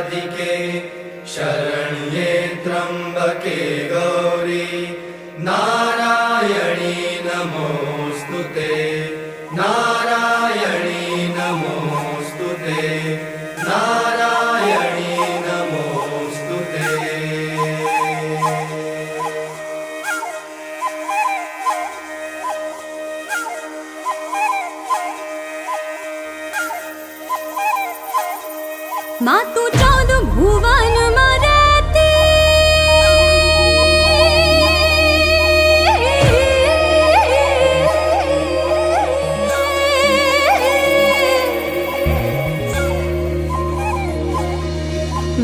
राधिके शरण्ये त्र्यम्बके गौरी नारायणी नमोस्तुते नारायणी नमोस्तुते नारायणी नमोस्तुते। मातु चौद भुवन मरती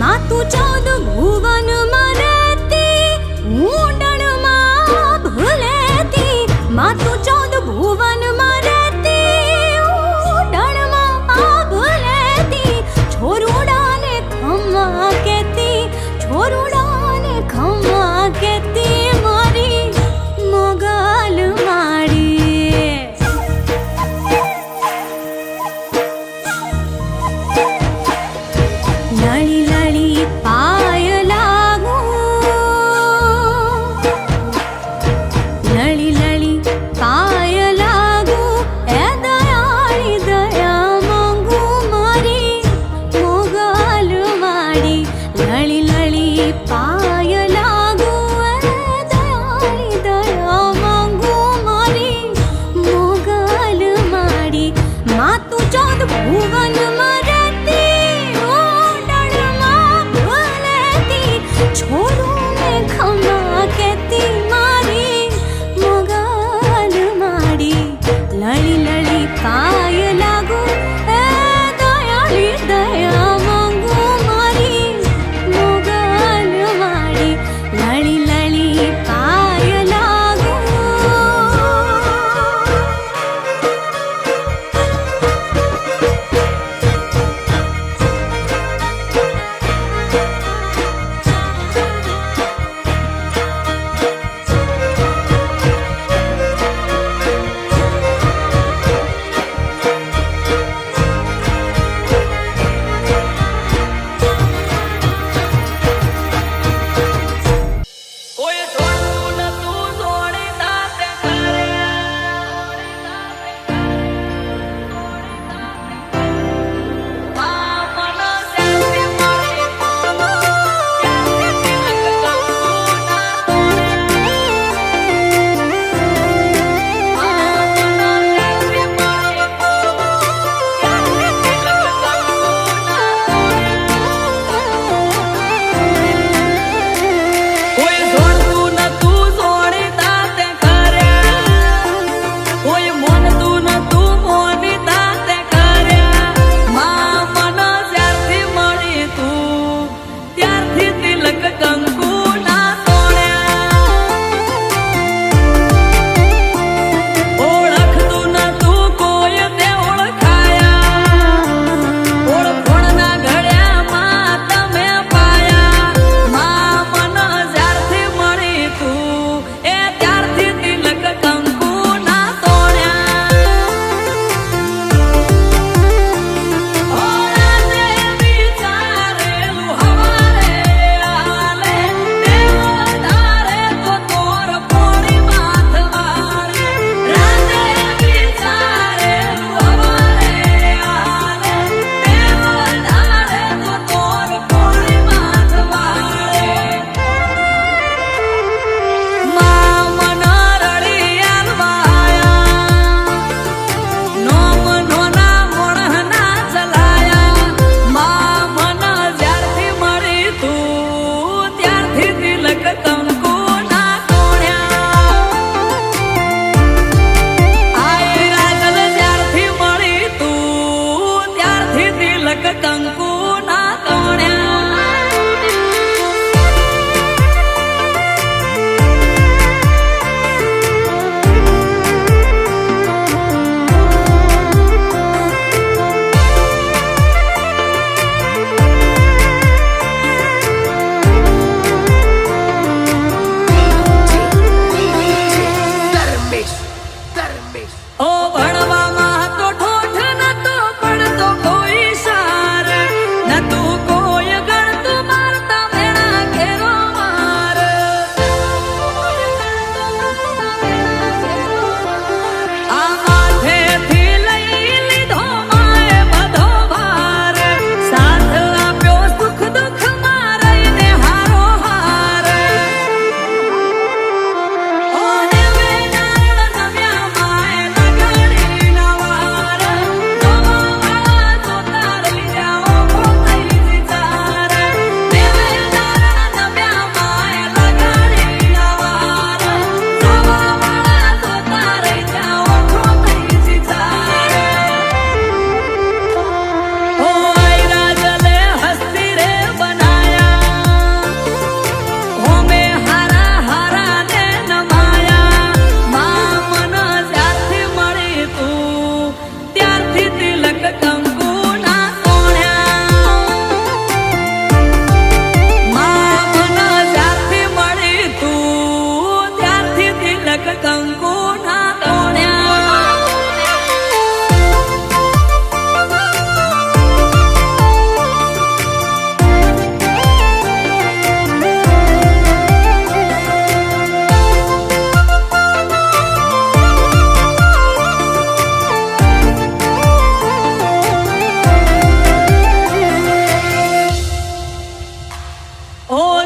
मातु चौद भुवन मरती ऊंडण मां भुलेती मातु चौद भुवन मरती ऊंडण मां भुलेती छोरुड़ा ने खम्मा केती छोरुड़ा ने खम्मा केती मारी मोगल मारी लड़ी लड़ी पाय लागू लड़ी लड़ी पाय लागू ए दयाली दया मांगू मारी मोगल मारी लड़ी लड़ी पाय लागू ए दयाली दया मांगू मारी मोगल मारी मातु चौद भुवन मरती ओडण मां भुलेती छोरू ने खम्मा केती मारी मोगल मारी लड़ी लड़ी पाय लागू ए दयाली दया मांगू मारी मोगल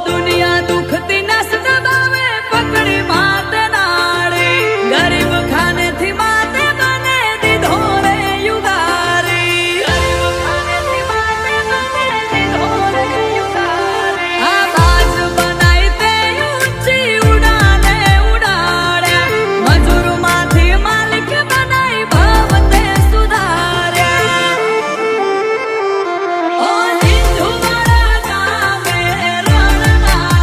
દુનિયા દુખતી નસ દબાવે પકડી માતે નાળી ગરીબ ખાનેથી માતે બને દીધો રે યુગારી ગરીબ ખાનેથી માતે બને દીધો રે યુગારી આ બાજ બનાઈ તે ઊંચી ઉડાને ઉડાડ્યા મજૂર માંથી માલિક બનાઈ ભાવ તે સુધાર્યા ઓ હિંદુ મારા નામે રણના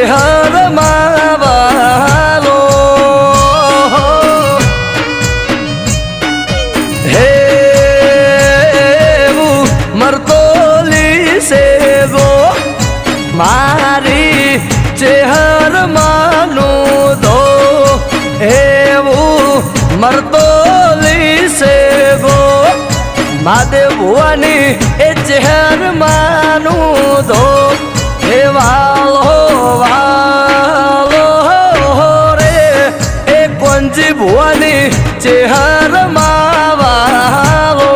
ચેહર માવાલો હે મરતો લીસે ગો મારી ચેહર માનું દો એવું મરતો લીસે ગો મહાદેવ ભુવાની એ ચેહર માનું દો હે વાલો વાલો રે એ કોંજી ભુવાની ચેહર માવાલો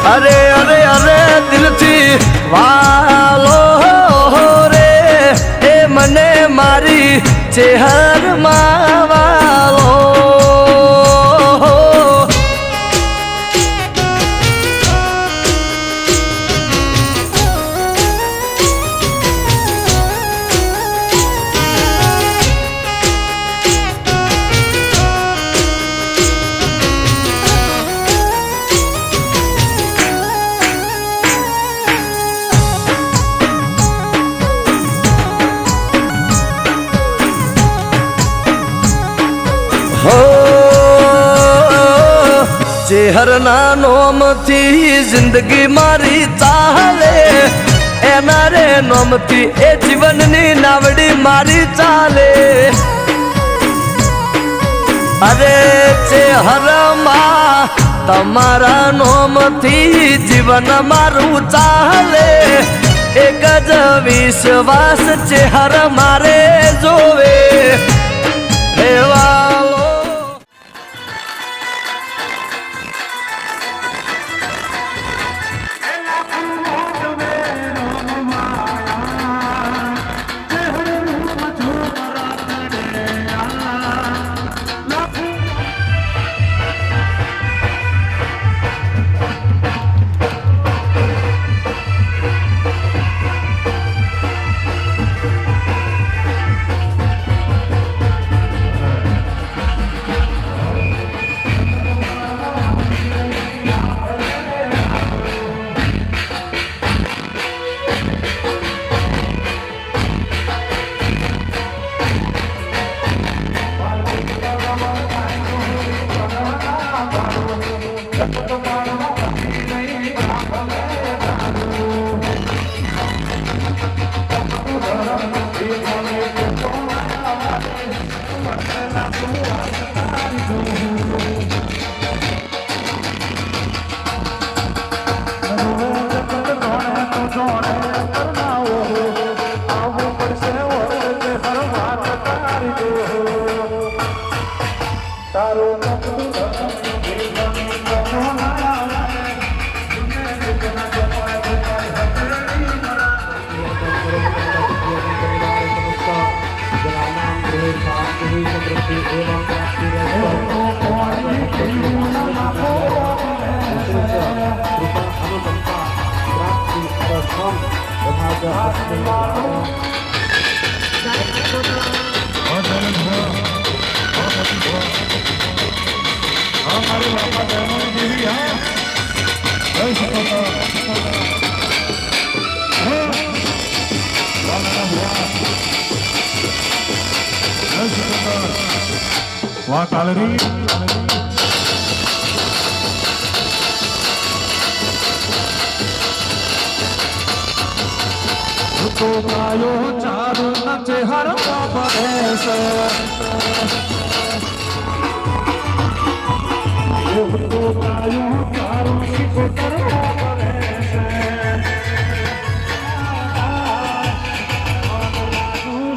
અરે અરે અરે દિલથી વાલો રે એ મને મારી ચેહર માવાલો ચેહરના નોમથી જિંદગી મારી ચાલે એના રે નોમથી એ જીવનની નાવડી મારી ચાલે અરે ચેહરમાં તમારા નોમથી જીવન મારું ચાલે એક જ વિશ્વાસ ચેહર મારે જોવે હે વાલો વાહ કાલરી તો ગાયો ચારુ નચે હર પરેશ તો ગાયો ચારુ શીખો કરો પરેશ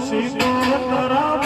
સીતો તરા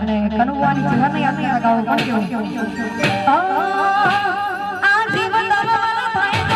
અને કનુવાની જીવનની યાત્રા લગાવો પડ્યો આ જીવન તમારા ભાઈ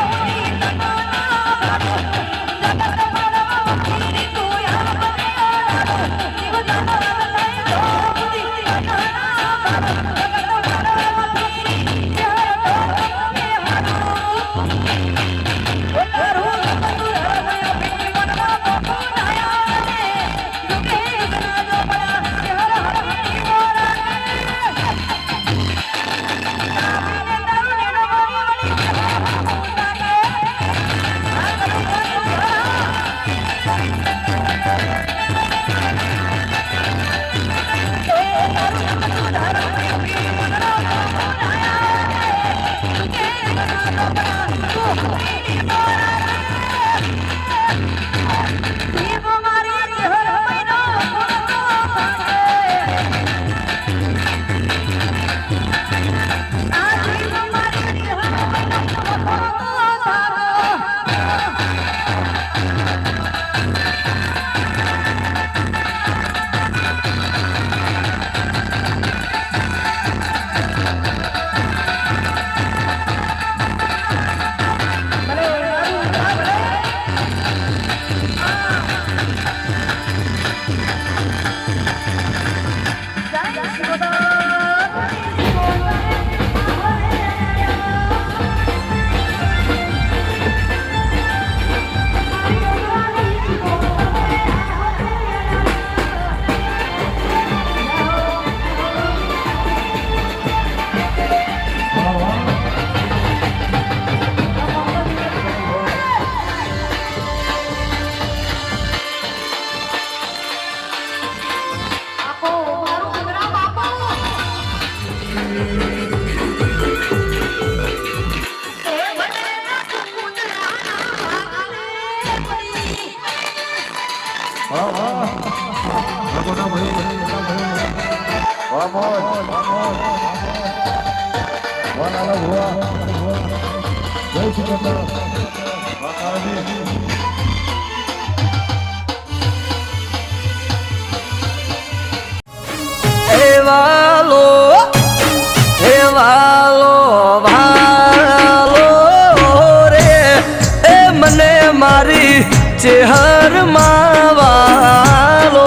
ચેહર માવાલો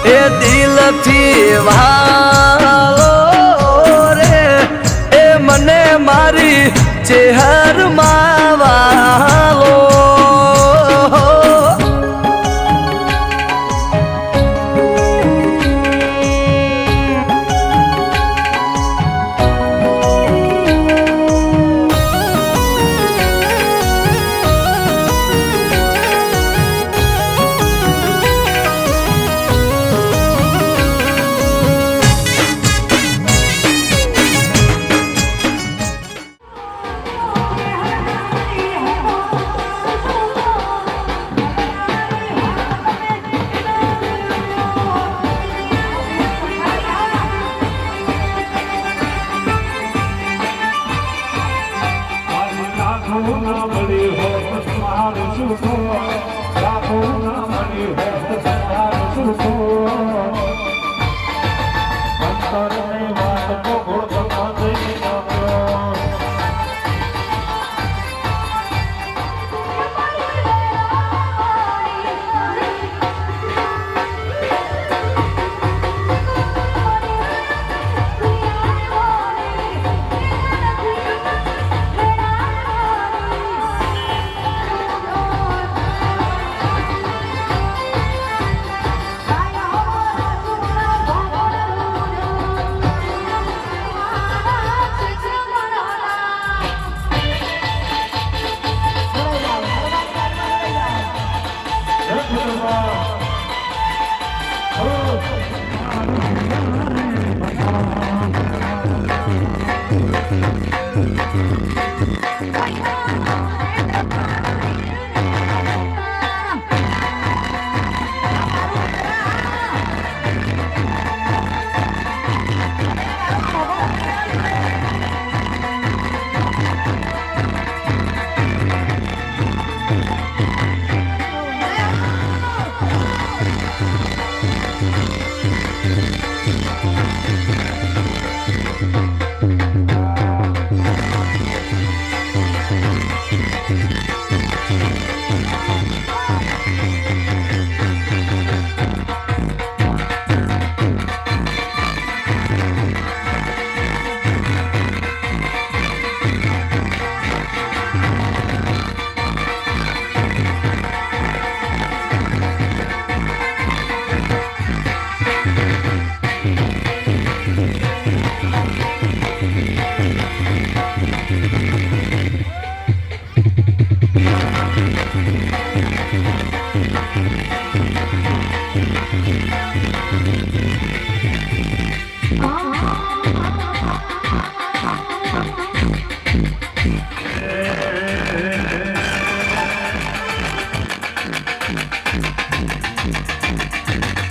એ દિલથી વાલો રે એ મને મારી ચેહર માવાલો ખાતરની વાત તો ગોળખમાં જઈ નાખ્યો.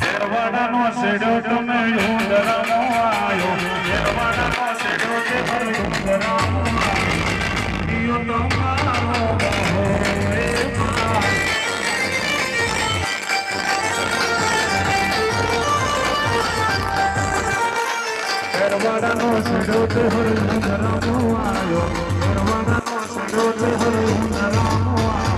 યરવાડાનો શેડો તમે ઉંદરાનો આયો. યરવાડાનો શેડો તે હર ઉંદરાનો આયો. ઈયો તમારો બહો એ માં. યરવાડાનો શેડો તે હર ઉંદરાનો આયો. યરવાડાનો શેડો તે હર ઉંદરાનો આયો.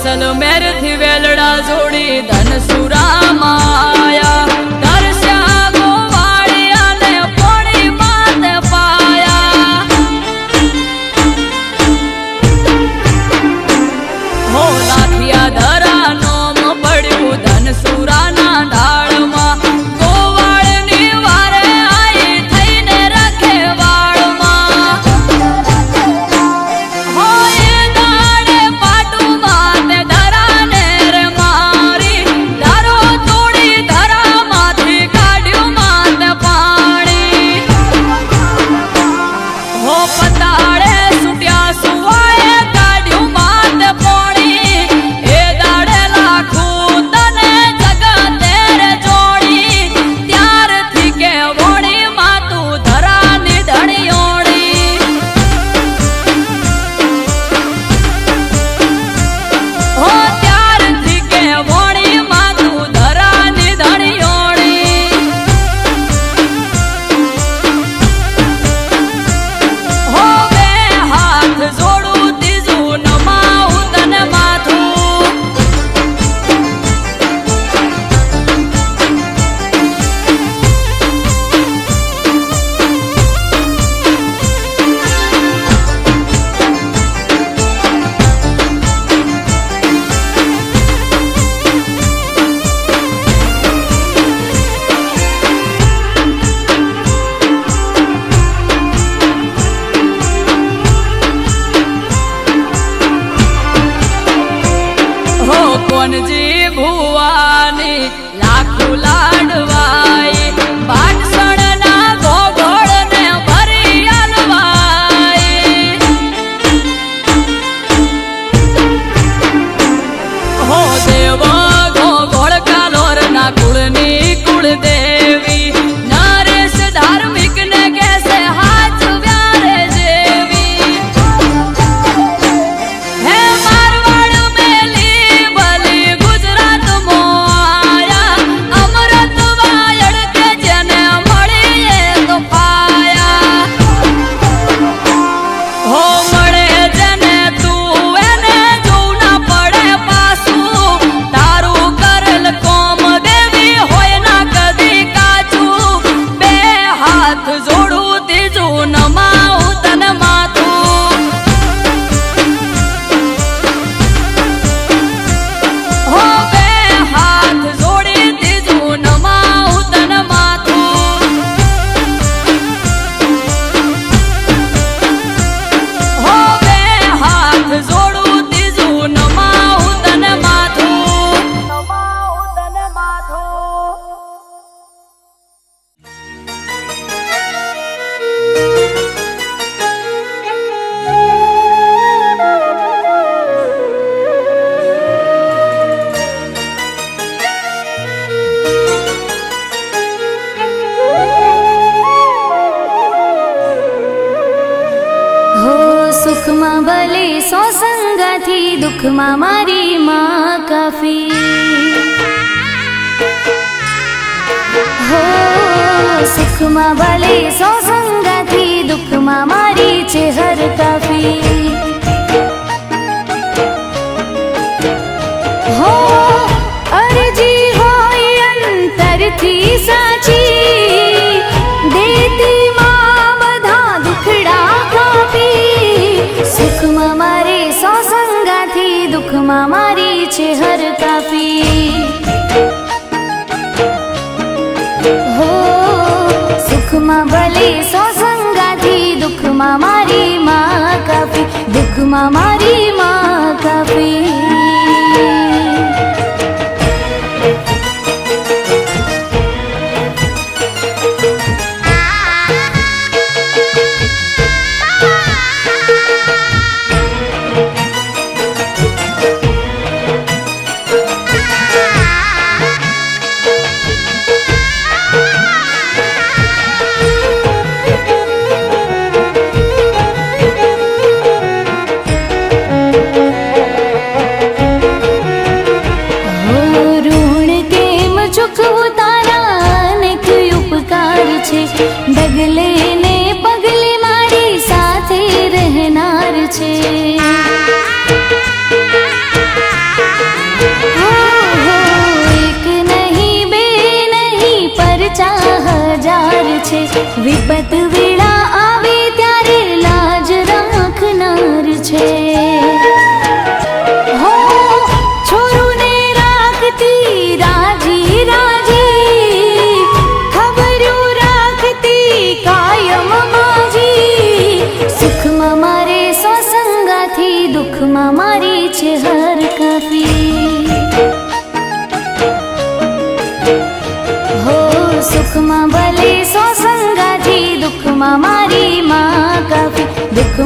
જૈસલમેર થી વેલડા જોડી ધનસુરા માયા દર્શ્યા ગોવાળિયાને પોણી માતે પાયા હો લાખિયા ધરા નોમ પડ્યું ધનસુરાના ઢાળમાં ગોવાળની વારે આઈ થઈને રાખે વાળમાં હો એ દાડે પાટું માતે ધરાને રે મારી ધારો તોડી ધરામાંથી કાઢ્યું માતે પાણી હો પતાળે સુટ્યા સુવાએ કાઢ્યું માતે પોણી એ દાડે લાખું તને જગતે રે જોડી ત્યારથી કે વોણી માતું ધરાની ધણિયોળી હો ત્યારથી કે વોણી માતું ધરાની ધણિયોળી હો બે હાથ જોડું ત્રીજું નમાવું તને માથું હો કોનજી ભુવાની લાખું લાડવાઈ પાટસણના ગોગોળને ભરી આલવાઈ હો દેવ ગોગોળ કાલોરના કુળની કુળદેવી નરેશ ધાર્મિકને કહેશે હાથ વ્યારે જેવી હે મારવાડ મેલી ભલી ગુજરાત મોયા અમરત વાયડ કે જેને મળી એ તો પાયા હો મળે જેને તું એને જોવું ના પડે પાછું તારું કરેલ કોમ દેવી હોય ના કદી કાચું બે હાથ જોડું ત્રીજું નમાવું તને માથું હો બે હાથ જોડી ત્રીજું નમાવું તને માથું હો બે હાથ જોડું ત્રીજું નમાવું તને માથું નમાવું તને માથું હો સુખમાં ભલે સો સંગાથી દુઃખમાં મારી માં કાફી હો સુખમાં ભલે સો સંગાથી દુઃખમાં મારી છે હર કાફી હો અરજી હોય અંતરથી સાચી દેતી માં બધા દુખડા કાપી સુખમાં મારે સો સંગાથી દુઃખમાં મારી છે હર કાફી હો સુખમાં ભલે સો સંગાથી દુઃખમાં મારી માં કાફી દુઃખમાં મારી માં કાફી છે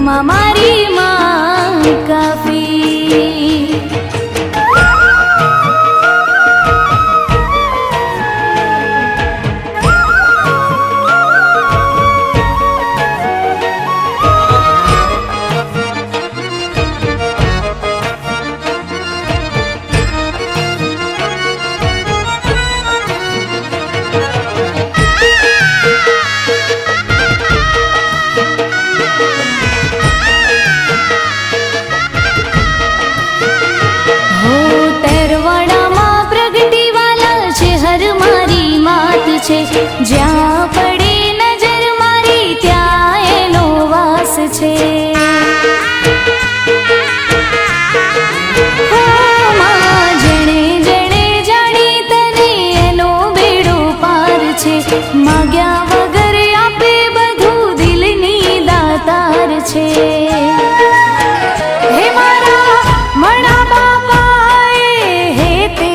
દુઃખમાં મારી માં કાફી. જ્યાં પડે નજર મારી ત્યાં એનો વાસ છે. જેણે જેણે જાણી તને એનો બેડો પાર છે. માગ્યા વગર આપે બધું દિલની દાતાર છે. હે મારા મણા બાપાએ હે તે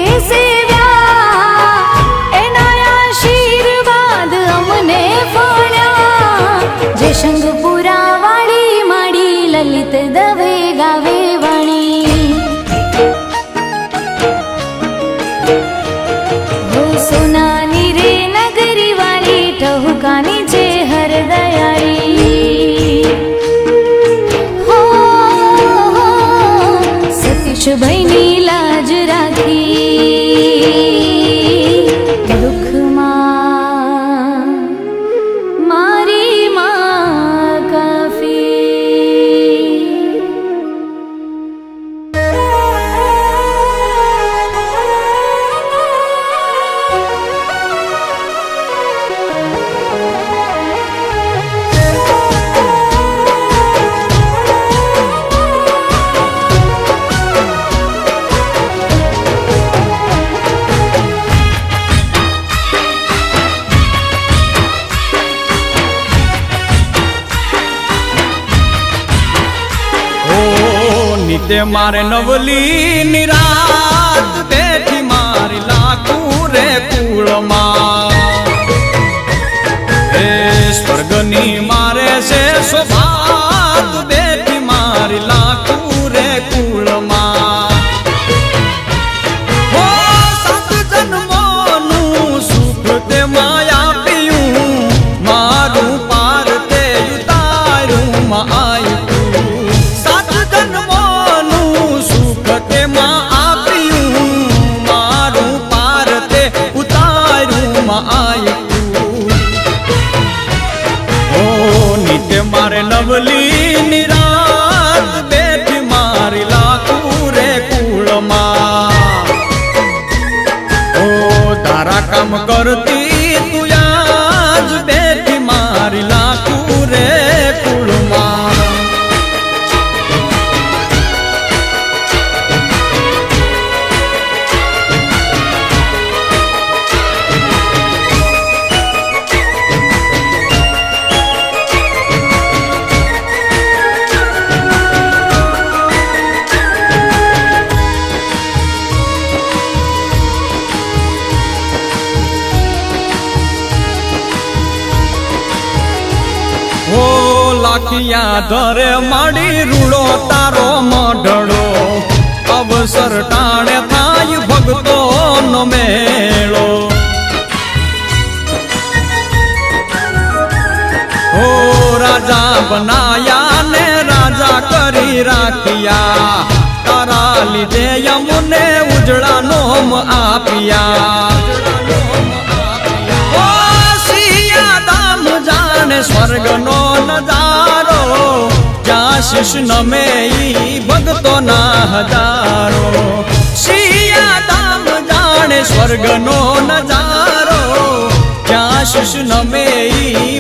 શંગપુરા વાળી માડી લલિત દવે ગાવે વાણી. હો સોનાની રે નગરી વાળી ટહુકાની છે હરદયાળી. હો સતીશભાઈની લાજ રાખી દુઃખમાં મારી માં કાફી. તે મારે નવલી નિરાત બેઠી મારી લાખું રે કુળમાં. એ સ્વર્ગની મારે છે સૌભાગ બેઠી મારી લાખું રે કુળમાં. હો સાત જન્મોનું સુખ તે માયા પીયું મારું પાર તે ઉતારું માં આયું. મારે નવલી નિરાત બેઠી મારી લાખું રે કુળમાં. ઓ તારા કામ કરતી તું આજ બેઠી મારી લાખું રે કુળમાં. લાખિયા ધરે માડી રૂડો તારો મઢડો. અવસર ટાણે થાય ભક્તો નો મેળો. ઓ રાજા બનાયા ને રાજા કરી રાખ્યા. તારા લીધે યમને ઉજળા નોમ આપ્યા. સ્વર્ગનો નજારો જ્યાં શિષ નમે ભક્તોના હજારો. શિયા ધામ જાણે સ્વર્ગનો નજારો જ્યાં શિષ નમે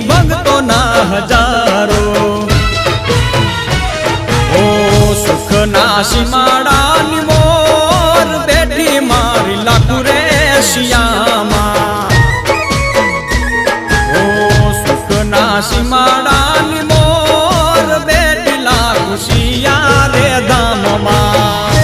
ભક્તોના હજારો. ઓ સુખના સીમાડાની મોર બેઠી મારી લાખું રે શિયામાં. સીમાડાની મોર બેઠી લાખું શિયા રે ધામમાં.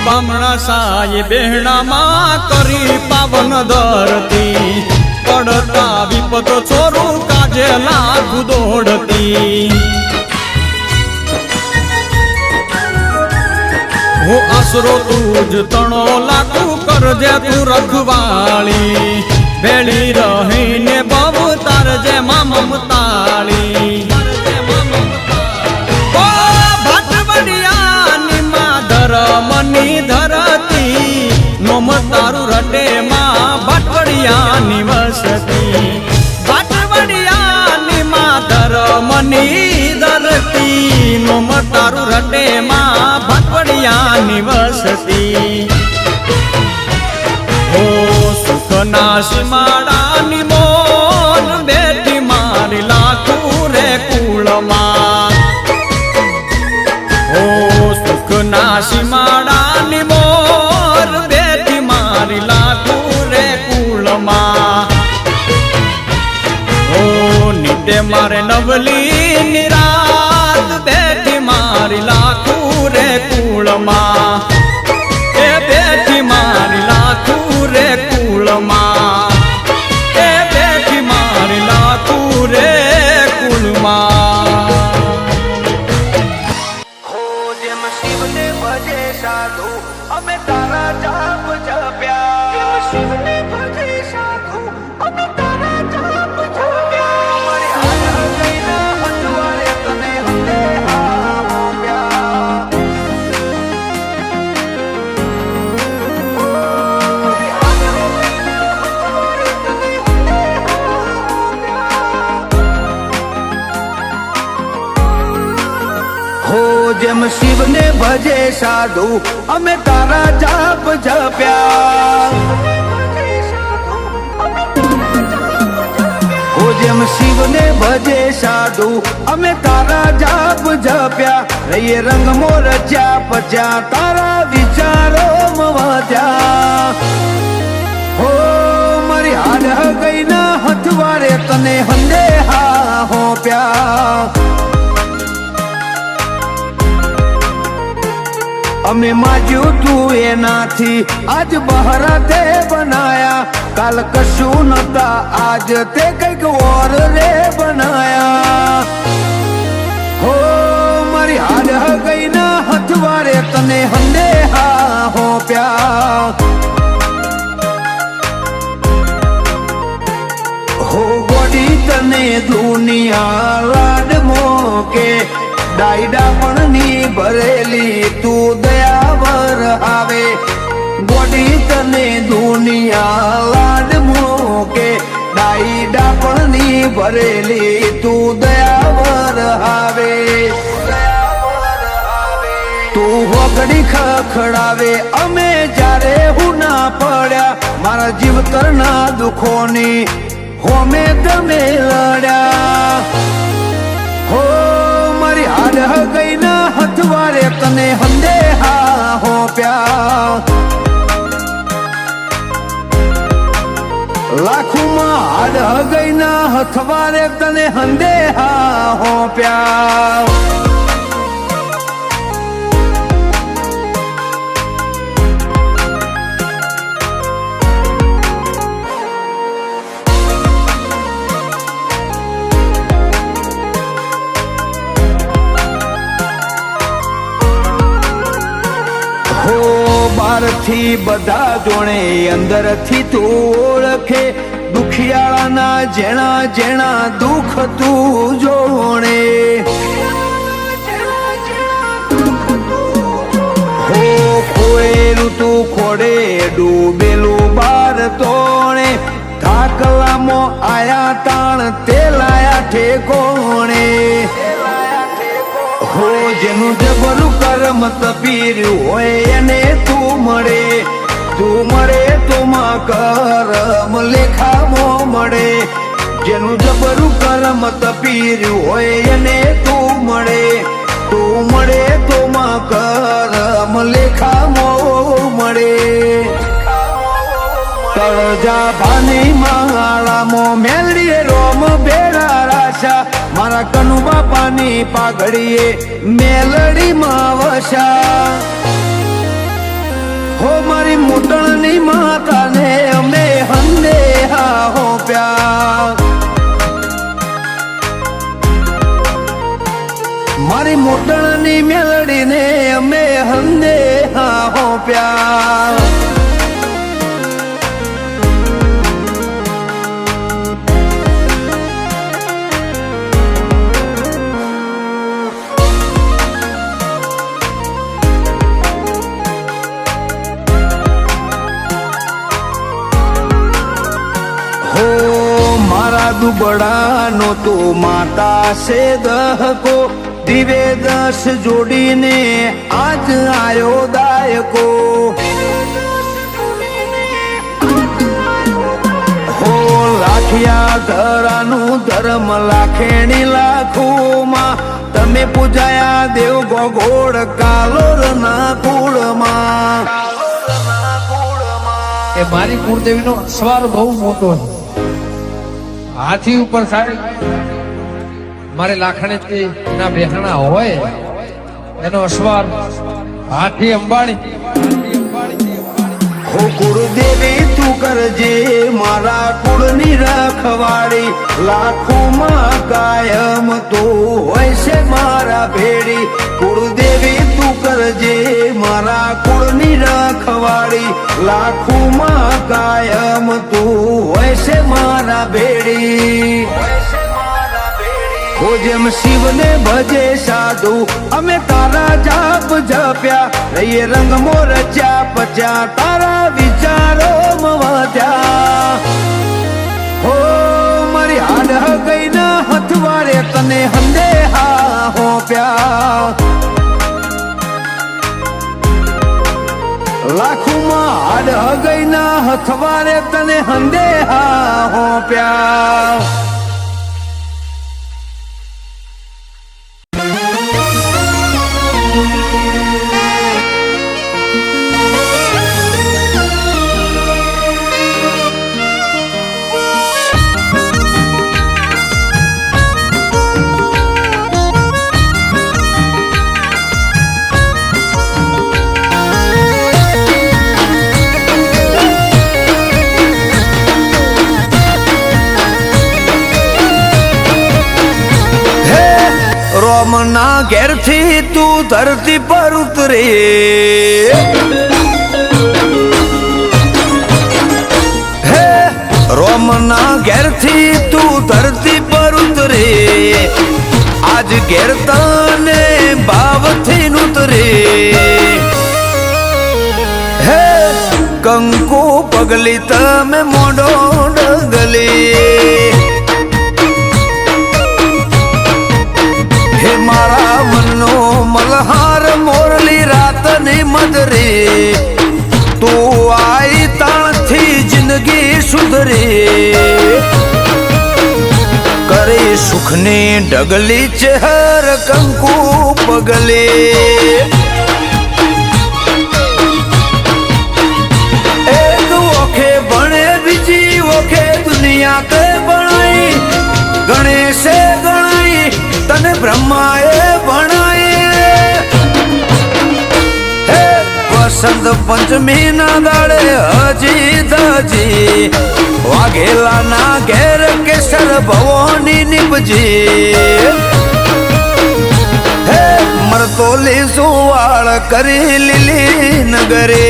બામણા સાયે બેહણામાં કરી પાવન ધરતી પડતા વિપત છોરું કાજે લાગુ દોડતી હું આશરો તુજ તણો લાખું કરજે તું રખવાળી ભેળી રહીને બહુ તારજે માં મમતાળી ભટવડિયાની માં ધરમની ધરતી નોમ તારું રટે માં ભટવડિયાની વસતી ભટવડિયાની માં ધરમની ધરતી નોમ તારું રટે માં ભટવડિયાની વસતી ઓ સુખના સીમાડાની મોર બેટી મારી લાખું રે કુળમાં ઓ સુખના સીમાડાની મોર બેટી મારી લાખું રે કુળમાં ઓ નીતે મારે નવલી નિરાત બેટી મારી લાખું રે કુળમાં એ બેટી મારી લાખું રે કુળમાં એ બેટી મારી લાખું રે કુળમાં હો જેમ શિવને ભજે સાધુ અમે તારા જાપ જપ્યા શિવને ભજે સાધુ અમે તારા જાપ જપ્યા મારી હાજર ગઈના હંજવારે તને હંદે આપ્યા હો જેમ શિવને ભજે સાધુ અમે તારા જાપ જપ્યા હો જેમ શિવને ભજે સાધુ અમે તારા જાપ જપ્યા રહીએ રંગમો રચ્યા પચ્યા તારા વિચારો વધ્યા હો મારી હાડ ગઈના હથવારે તને હંદે હા હોપ્યા અમે માજ્યું તું એનાથી આજ બહારા તે બનાયા કાલ કશું નતા આજ તે કઈક ઓર રે બનાયા હો મારી હાડ ગઈના હથવારે તને હંદે હા હોપ્યા હો ગોડી તને દુનિયા લાડ મોકે ડાયડા પણ ની ભરેલી તું દયાવર આવે ગોડી તને દુનિયા લાડ મોકે ડાયડા પણ ની ભરેલી તું દયાવર આવે તું હોગડી ખખડાવે અમે જ્યારે હું ના પડ્યા મારા જીવતરના દુઃખોની હોમે તમે લડ્યા હો મારી હાડ ગઈના હથવારે તને હંદે હા હોપ્યા લાખોમાં હાડ ગઈના હથવારે તને હંદે હા હોપ્યા બહારથી બધા જોણે અંદરથી તું ઓળખે દુખિયાળાના જેણા જેણા દુઃખ તું જોણે હો ખોયેલું તું ખોડે ડૂબેલું બાર તોણે થાકલામો આયા તાણ તે લાયા ઠેકોણે હો જેનું જબરું કર્મ તપીર્યું હોય એને તું મળે તો માં કરમ લેખામો મળે જેનું જબરું કર્મ તપીર્યું હોય એને તું મળે તો માં કરમ લેખામો મળે તળજા ભાની માળામો મેલડીએ રોમ બેડા રાશા મારા કનુ બાપાની પાઘડીએ મેલડીમાં વસા હો મારી મોટણની માતાને અમે હંદે હા હોપ્યા મારી મોટણની મેલડીને અમે હંદે હા હોપ્યા દુબડા નો તો માતા સે દહકો દિવે દસ જોડીને આજ આયો દાયકો હો લાખિયા ધરાનું ધર્મ લાખેણી લાખોમાં તમે પૂજાયા દેવ ગોગોળ કાલોરના કુળમાં એ મારી કુળદેવીનો અસવાર બહુ મોટો છે હાથી ઉપર સારી મારે લાખણી ના બેહણા હોય એનો અસવાર હાથી અંબાણી હો કુળદેવી તું કરજે મારા કુળની રખવાડી લાખોમાં કાયમ તો હોય છે મારા ભેડી કુળદેવી તું કરજે મારા કુળની રખવાડી લાખોમાં કાયમ તું હોય છે મારા ભેડી હો જેમ શિવને ભજે સાધુ અમે તારા જાપ જપ્યા રહીએ રંગમો રચ્યા પચ્યા તારા વિચારો વધ્યા હો મારી હાડ ગઈ ના હથવારે તને હંદે હા હોપ્યા લાખોમાં હાડ ગઈ ના હથવારે તને હંદે હા હોપ્યા રોમના ઘેરથી તું ધરતી પર ઉતરે હે રોમના ઘેરથી તું ધરતી પર ઉતરે આજ ઘેર તને ભાવથી ઉતરે હે કંકુ પગલી તમે મોઢો ડગલી મારા મનનો મલહાર મોરલી રાતની મદરે તું આઈ તાણથી જિંદગી સુધરે કરે સુખની ઢગલી ચહેર કંકુ પગલે એક ઓખે ભણે બીજી ઓખે દુનિયા કે ભણાઈ ગણેશે ગણાઈ તને બ્રહ્માએ ભણાય હે વસંત પંચમી ના દાડે હજી દજી વાઘેલા ના ઘેર કેસર ભવોની નિપજી હે મરતોલી સુવાળ કરી લીલી નગરે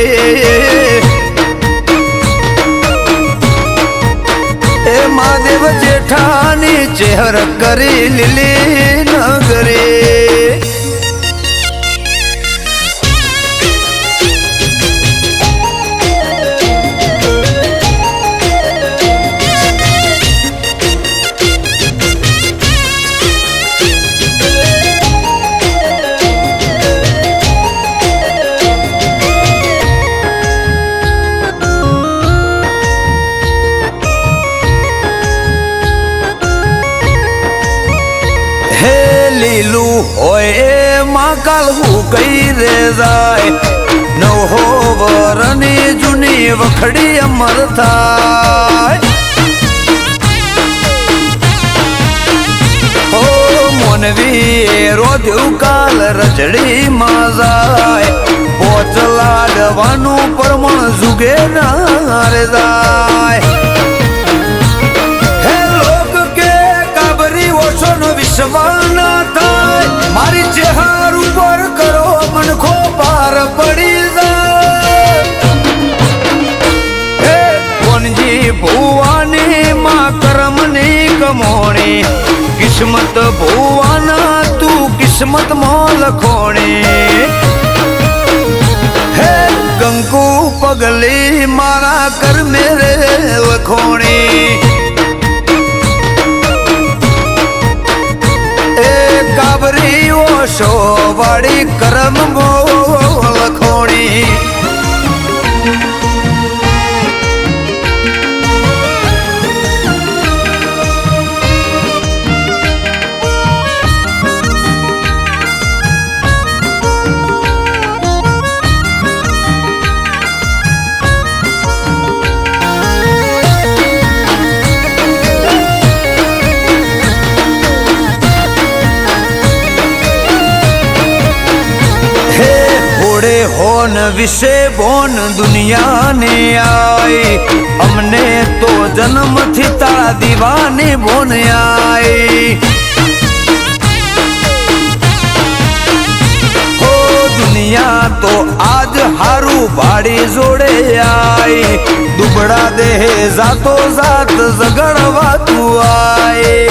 એ મહાદેવ જેઠાની ચહેર કરી લીલી નગરે લીલું હોય એમાં કાલવું કઈ રે જાય નવો વરની જૂની વખડી અમર થાય ઓ મોનવી રોધ્યું કાલ રજડી માં જાય પોચ લાડવાનું જુગે ના રે જાય હે લોક કે કાબરી ઓછો નો વિશ્વાસ ના થાય મારી ચેહાર ઉપર કરો મનખો પાર પડી જાય હે કોનજી ભુવાની માં કરમની કમોણી કિસ્મત ભુવાના તું કિસ્મત માં લખોણી હે કંકુ પગલી મારા કર મેરે લખોણી એ કાબરી ઓશો વાળી કરમ મો લખોણી હોન વિશે બોન દુનિયા ને આઈ અમને તો જન્મથી તારા દીવાની બોન આઈ હો દુનિયા તો આજ હારું ભાડી જોડે આઈ દુબળા દેહ જાતો જાત ઝગડવા તું આઈ